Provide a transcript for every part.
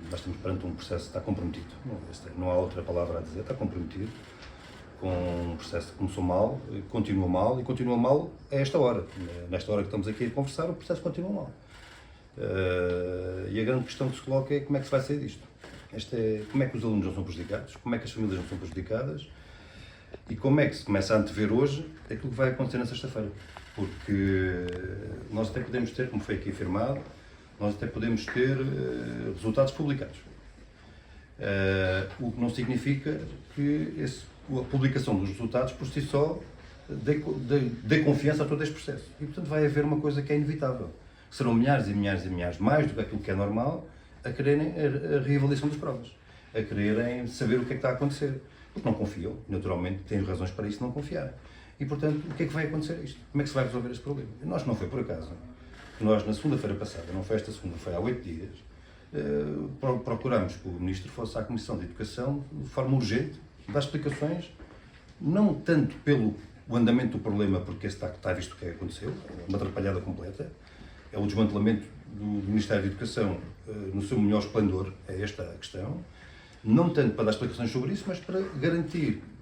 nós estamos perante um processo que está comprometido, não há outra palavra a dizer, está comprometido com um processo que começou mal, continua mal a esta hora. Nesta hora que estamos aqui a conversar, o processo continua mal. E a grande questão que se coloca é como é que se vai sair disto. Como é que os alunos não são prejudicados, como é que as famílias não são prejudicadas e como é que se começa a antever hoje aquilo que vai acontecer na sexta-feira. Porque nós até podemos ter, como foi aqui afirmado, nós até podemos ter resultados publicados. O que não significa que a publicação dos resultados por si só dê confiança a todo este processo. E, portanto, vai haver uma coisa que é inevitável. Serão milhares e milhares e milhares, mais do que aquilo que é normal, a quererem a reavaliação das provas, a quererem saber o que é que está a acontecer. Porque não confiam, naturalmente, têm razões para isso não confiarem. E, portanto, o que é que vai acontecer a isto? Como é que se vai resolver este problema? Nós não foi por acaso. Nós, na segunda-feira passada, não foi esta segunda, foi há 8 dias, procurámos que o Ministro fosse à Comissão de Educação de forma urgente, dar explicações, não tanto pelo andamento do problema, porque está visto o que aconteceu, uma atrapalhada completa, é o desmantelamento do Ministério da Educação no seu melhor esplendor, é esta a questão, não tanto para dar explicações sobre isso, mas para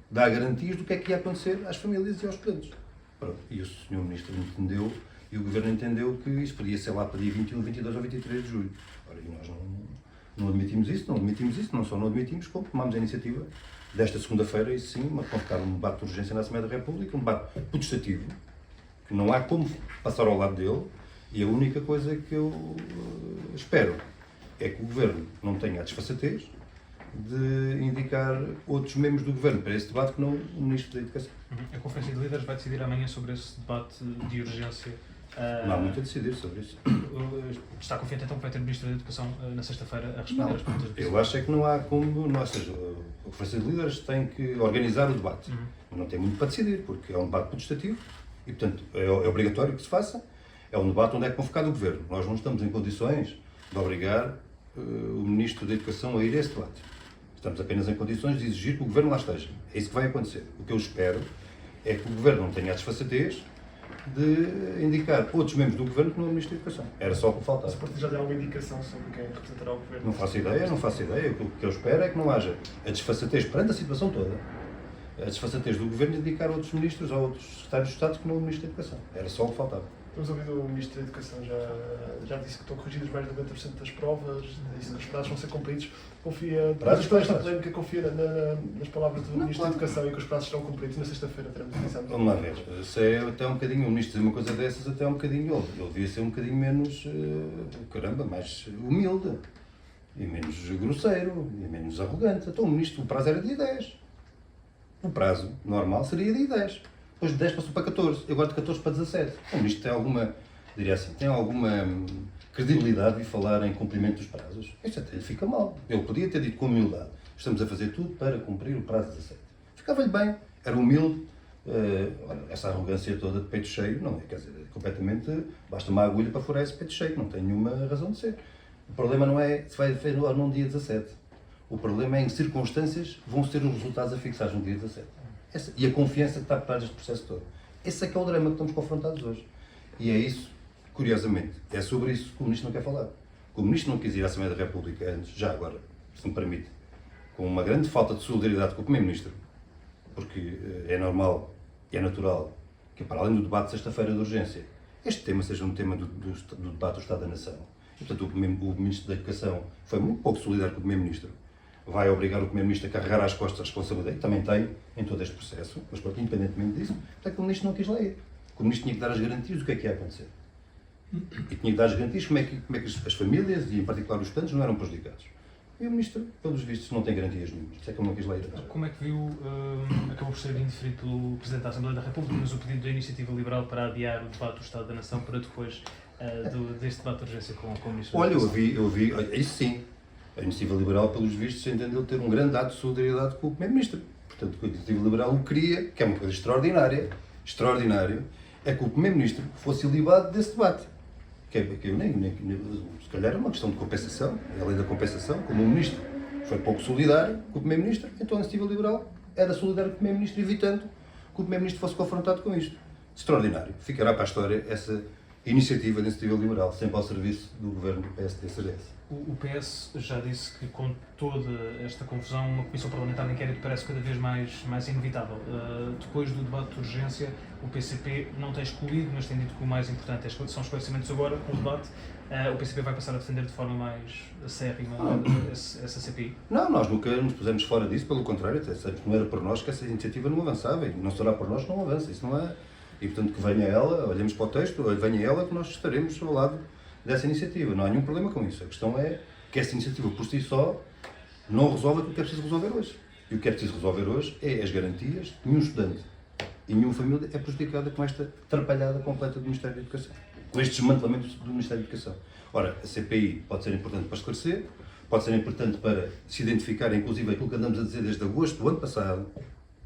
dar garantias do que é que ia acontecer às famílias e aos estudantes. Pronto. E o Sr. Ministro entendeu, e o Governo entendeu que isso podia ser lá para dia 21, 22 ou 23 de julho. Ora, e nós não admitimos isso, não só não admitimos, como tomámos a iniciativa desta segunda-feira, e sim, convocar um debate de urgência na Assembleia da República, um debate protestativo, que não há como passar ao lado dele, e a única coisa que eu espero é que o Governo não tenha a desfaçatez de indicar outros membros do Governo para esse debate que não o Ministro da Educação. A Conferência de Líderes vai decidir amanhã sobre esse debate de urgência. Não há muito a decidir sobre isso. Está confiante então que vai ter o Ministro da Educação na sexta-feira a responder às perguntas? Eu acho é que não há como, ou seja, a Conferência de Líderes tem que organizar o debate. Não tem muito para decidir, porque é um debate protestativo e, portanto, é obrigatório que se faça. É um debate onde é convocado o Governo. Nós não estamos em condições de obrigar o Ministro da Educação a ir a esse debate. Estamos apenas em condições de exigir que o Governo lá esteja. É isso que vai acontecer. O que eu espero é que o Governo não tenha a desfaçatez de indicar outros membros do Governo que não é o Ministro da Educação. Era só o que faltava. Se partir já dá alguma indicação sobre quem representará o Governo? Não faço ideia. O que eu espero é que não haja a desfaçatez perante a situação toda, a desfaçatez do Governo de indicar outros ministros ou outros secretários de Estado que não é o Ministro da Educação. Era só o que faltava. Temos ouvido o Ministro da Educação já disse que estão corrigidas mais de 90% das provas, disse que os prazos vão ser cumpridos. Confia, depois esta polémica, confia nas palavras do Ministro da Educação e que os prazos serão cumpridos. Na sexta-feira teremos a exame. Vamos lá ver. Se é até um bocadinho, o Ministro dizer uma coisa dessas, até um bocadinho, ele devia ser um bocadinho menos, mais humilde, e menos grosseiro, e menos arrogante. Então o Ministro, o prazo era dia 10. O prazo normal seria dia 10. Depois de 10 passou para 14, agora de 14 para 17. O Ministro tem alguma credibilidade de falar em cumprimento dos prazos? Isso até lhe fica mal. Ele podia ter dito com humildade, estamos a fazer tudo para cumprir o prazo 17. Ficava-lhe bem, era humilde. Essa arrogância toda de peito cheio, não é? Quer dizer, completamente, basta uma agulha para furar esse peito cheio, não tem nenhuma razão de ser. O problema não é se vai fazer ou não dia 17. O problema é em que circunstâncias vão ser os resultados a fixar no dia 17. E a confiança que está por trás deste processo todo. Esse é que é o drama que estamos confrontados hoje. E é isso, curiosamente, é sobre isso que o Ministro não quer falar. O Ministro não quis ir à Assembleia da República antes, já agora, se me permite, com uma grande falta de solidariedade com o Primeiro-Ministro, porque é normal e é natural que, para além do debate de sexta-feira de urgência, este tema seja um tema do debate do Estado da Nação. E, portanto, o Ministro da Educação foi muito pouco solidário com o Primeiro-Ministro. Vai obrigar o Primeiro-Ministro a carregar às costas a responsabilidade, que também tem em todo este processo, mas pronto, independentemente disso, até que o Ministro não quis lá ir. O Ministro tinha que dar as garantias do que é que ia acontecer. E tinha que dar as garantias como é que as famílias, e em particular os estudantes, não eram prejudicados. E o Ministro, pelos vistos, não tem garantias nenhumas. Isso é que ele não quis lá ir. Como é que viu, acabou por ser indeferido pelo Presidente da Assembleia da República, mas o pedido da Iniciativa Liberal para adiar o debate do Estado da Nação para depois deste debate de urgência com o Ministro da Educação? Olha, eu vi, isso sim. A Iniciativa Liberal, pelos vistos, entendeu ter um grande ato de solidariedade com o Primeiro-Ministro. Portanto, a Iniciativa Liberal o queria, que é uma coisa extraordinária, é que o Primeiro-Ministro fosse ilibado desse debate. Que eu se calhar é uma questão de compensação, é a lei da compensação, como o Ministro foi pouco solidário com o Primeiro-Ministro, então a Iniciativa Liberal era solidária com o Primeiro-Ministro, evitando que o Primeiro-Ministro fosse confrontado com isto. Extraordinário. Ficará para a história iniciativa de iniciativa liberal, sempre ao serviço do governo do PSD-CDS. O PS já disse que com toda esta confusão uma comissão parlamentar de inquérito parece cada vez mais inevitável. Depois do debate de urgência, o PCP não tem excluído, mas tem dito que o mais importante são esclarecimentos agora, com o debate. O PCP vai passar a defender de forma mais acérrima essa CPI? Não, nós nunca nos pusemos fora disso, pelo contrário, até sempre não era por nós que essa iniciativa não avançava, e não será por nós que não avança, isso não é. E portanto que venha ela, olhemos para o texto, venha ela que nós estaremos ao lado dessa iniciativa, não há nenhum problema com isso. A questão é que essa iniciativa por si só não resolve aquilo que é preciso resolver hoje. E o que é preciso resolver hoje é as garantias de nenhum estudante e nenhuma família é prejudicada com esta atrapalhada completa do Ministério da Educação, com este desmantelamento do Ministério da Educação. Ora, a CPI pode ser importante para esclarecer, pode ser importante para se identificar, inclusive, aquilo que andamos a dizer desde agosto do ano passado,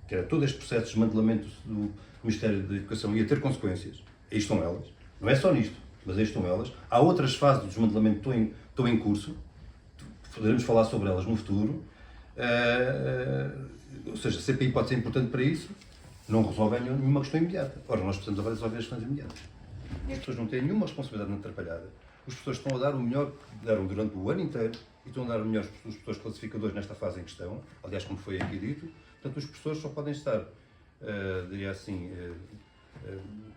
que era todo este processo de desmantelamento do Ministério da Educação ia ter consequências. Aí estão elas. Não é só nisto, mas aí estão elas. Há outras fases do desmantelamento que estão em curso. Poderemos falar sobre elas no futuro. Ou seja, a CPI pode ser importante para isso. Não resolve nenhuma questão imediata. Ora, nós precisamos agora resolver as questões imediatas. As pessoas não têm nenhuma responsabilidade na atrapalhada. Os professores estão a dar o melhor que deram durante o ano inteiro e estão a dar o melhor os professores classificadores nesta fase em questão. Aliás, como foi aqui dito, portanto, os professores só podem estar, diria assim,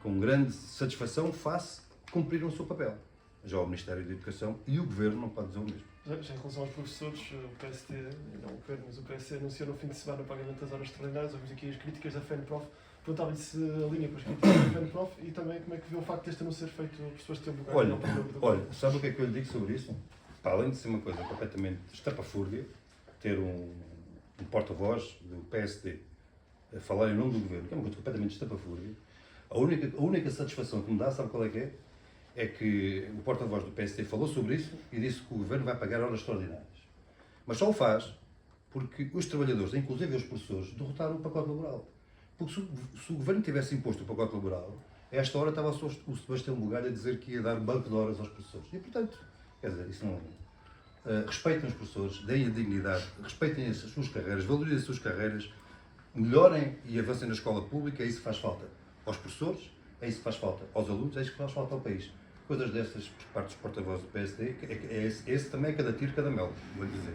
com grande satisfação face a cumprir o seu papel. Já o Ministério da Educação e o Governo não podem dizer o mesmo. Já em relação aos professores, o PSD, não o Governo, mas o PSD anunciou no fim de semana o pagamento das horas extraordinárias. Ouvimos aqui as críticas da FENPROF. Perguntava-lhe se alinha com as críticas da FENPROF e também como é que vê o facto deste não ser feito por pessoas que têm um lugar. Olha, sabe o que é que eu lhe digo sobre isso? Para além de ser uma coisa completamente estapafúrdia, ter um porta-voz do PSD a falar em nome do Governo, que é uma coisa completamente estapafúrdia, a única satisfação que me dá, sabe qual é que é? É que o porta-voz do PSD falou sobre isso e disse que o Governo vai pagar horas extraordinárias. Mas só o faz porque os trabalhadores, inclusive os professores, derrotaram o pacote laboral. Porque se o Governo tivesse imposto o pacote laboral, a esta hora estava só o Sebastião Bugalho a dizer que ia dar banco de horas aos professores. E, portanto, quer dizer, isso não... respeitem os professores, deem a dignidade, respeitem as suas carreiras, valorizem as suas carreiras, melhorem e avancem na escola pública, é isso que faz falta aos professores, é isso que faz falta aos alunos, é isso que faz falta ao país. Coisas dessas por parte dos porta-vozes do PSD, esse também é cada tiro, cada mel, vou dizer.